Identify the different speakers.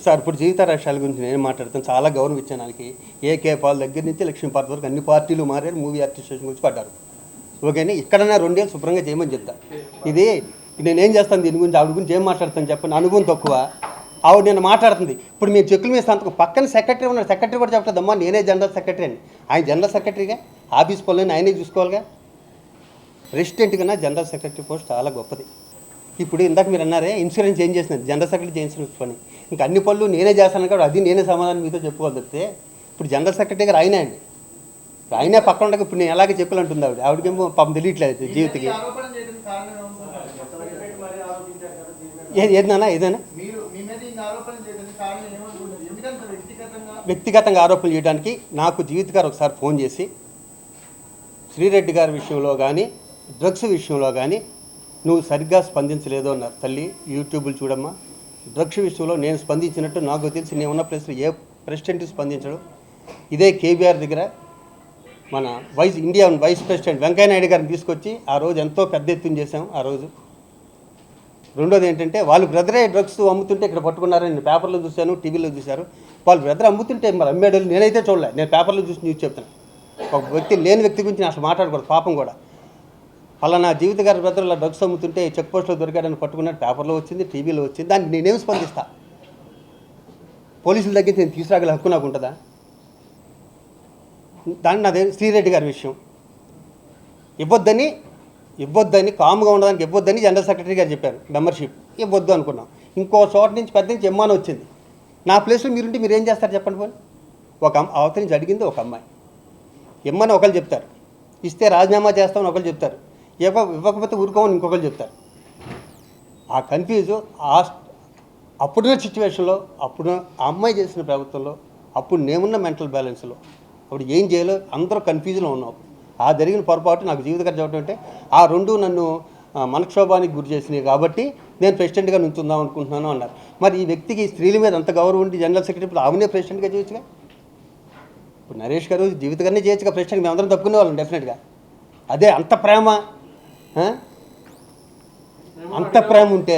Speaker 1: Sir ఇప్పుడు జీవిత రాష్ట్రాల గురించి నేను మాట్లాడుతాను. చాలా గౌరవం ఇచ్చాను దానికి. ఏకే పాల్ దగ్గర నుంచి లక్ష్మీపార్వతి వరకు అన్ని పార్టీలు మారారు. మూవీ ఆర్టిస్టేషన్ గురించి పడ్డారు. ఓకేనా, ఇక్కడన్నా 2 ఏళ్ళు శుభ్రంగా చేయమని చెప్తా. ఇది నేనేం చేస్తాను, దీని గురించి ఆవిడ గురించి ఏం మాట్లాడతాను చెప్పండి. అనుభవం తక్కువ. ఆవిడ నేను మాట్లాడుతుంది. ఇప్పుడు మీరు చెక్కుల మీద సంతకం, పక్కన సెక్రటరీ ఉన్నాడు. సెక్రటరీ కూడా చెప్పలేదమ్మా నేనే జనరల్ సెక్రటరీ అని. ఆయన జనరల్ సెక్రటరీగా ఆఫీస్ పనులని ఆయనే చూసుకోవాలిగా. రెసిడెంట్ కన్నా జనరల్ సెక్రటరీ పోస్ట్ చాలా గొప్పది. ఇప్పుడు ఇందాక మీరు అన్నారే ఇన్సూరెన్స్ ఏం చేసినది, జనరల్ సెక్రటరీ ఇన్సూరెన్స్ పని. ఇంకా అన్ని పనులు నేనే చేస్తాను కాబట్టి అది నేనే సమాధానం మీతో చెప్పుకోవాలి తప్పితే ఇప్పుడు జనరల్ సెక్రటరీ గారు ఆయనే అండి. ఆయనే పక్కన ఉండగా ఇప్పుడు నేను ఎలాగే చెప్పాలంటుంది ఆవిడకేమో పాపం తెలియట్లేదు జీవితకి. ఏదైనా వ్యక్తిగతంగా ఆరోపణలు చేయడానికి నాకు జీవిత గారు ఒకసారి ఫోన్ చేసి శ్రీరెడ్డి గారి విషయంలో కానీ డ్రగ్స్ విషయంలో కానీ నువ్వు సరిగ్గా స్పందించలేదు అన్నారు. తల్లి యూట్యూబ్లు చూడమ్మా, డ్రగ్స్ విషయంలో నేను స్పందించినట్టు నాకు తెలిసి నేను ఉన్న ప్లేస్లో ఏ ప్రెసిడెంట్ స్పందించడు. ఇదే కేబీఆర్ దగ్గర మన ఇండియా వైస్ ప్రెసిడెంట్ వెంకయ్యనాయుడు గారిని తీసుకొచ్చి ఆ రోజు ఎంతో పెద్ద ఎత్తున చేశాం ఆ రోజు. రెండోది ఏంటంటే వాళ్ళు బ్రదరే డ్రగ్స్ అమ్ముతుంటే ఇక్కడ పట్టుకున్నారని నేను పేపర్లో చూశాను, టీవీలో చూశారు. వాళ్ళు బ్రదర్ అమ్ముతుంటే మరి అమ్మేడు నేనైతే చూడలే, నేను పేపర్లో చూసి న్యూస్ చెప్తాను. ఒక వ్యక్తి లేని వ్యక్తి గురించి నేను అసలు మాట్లాడకూడదు, పాపం కూడా. అలా నా జీవిత గారి బ్రదర్ ఇలా డ్రగ్స్ అమ్ముతుంటే చెక్ పోస్ట్లో దొరికాడని పట్టుకున్నట్టు పేపర్లో వచ్చింది, టీవీలో వచ్చింది. దానికి నేనేం స్పందిస్తా? పోలీసుల దగ్గర నేను తీసుకురాగల హక్కు నాకు ఉంటుందా? దాన్ని నాదే శ్రీరెడ్డి గారి విషయం ఇవ్వద్దని కామ్గా ఉండడానికి ఇవ్వద్దని జనరల్ సెక్రటరీ గారు చెప్పారు. మెంబర్షిప్ ఇవ్వద్దు అనుకున్నాం. ఇంకో చోట నుంచి పెద్ద నుంచి ఎమ్మాని వచ్చింది. నా ప్లేస్లో మీరుంటే మీరు ఏం చేస్తారు చెప్పండి. పోనీ అవతల నుంచి అడిగింది ఒక అమ్మాయి, ఇమ్మని ఒకరు చెప్తారు, ఇస్తే రాజీనామా చేస్తామని ఒకరు చెప్తారు, ఇవ్వకపోతే ఊరుకోమని ఇంకొకరు చెప్తారు. ఆ కన్ఫ్యూజ్ అప్పుడున్న సిచ్యువేషన్లో, అప్పుడు ఆ అమ్మాయి చేసిన ప్రభుత్వంలో, అప్పుడు నేనున్న మెంటల్ బ్యాలెన్స్లో అప్పుడు ఏం చేయాలో అందరూ కన్ఫ్యూజ్లో ఉన్నాం. ఆ జరిగిన పొరపాటు నాకు జీవిత గారు చెప్పడం అంటే ఆ రెండు నన్ను మనక్షోభానికి గురి చేసినాయి కాబట్టి నేను ప్రెసిడెంట్గా నుంచుందాం అనుకుంటున్నాను అన్నారు. మరి ఈ వ్యక్తికి స్త్రీల మీద అంత గౌరవం ఉండి జనరల్ సెక్రటరీ ఆమెనే ప్రెసిడెంట్గా చేయొచ్చుగా. ఇప్పుడు నరేష్ గారు జీవిత గారినే చేయొచ్చుగా ప్రెసిడెంట్. మేము అందరం తప్పుకునే వాళ్ళం డెఫినెట్గా. అదే అంత ప్రేమ ఉంటే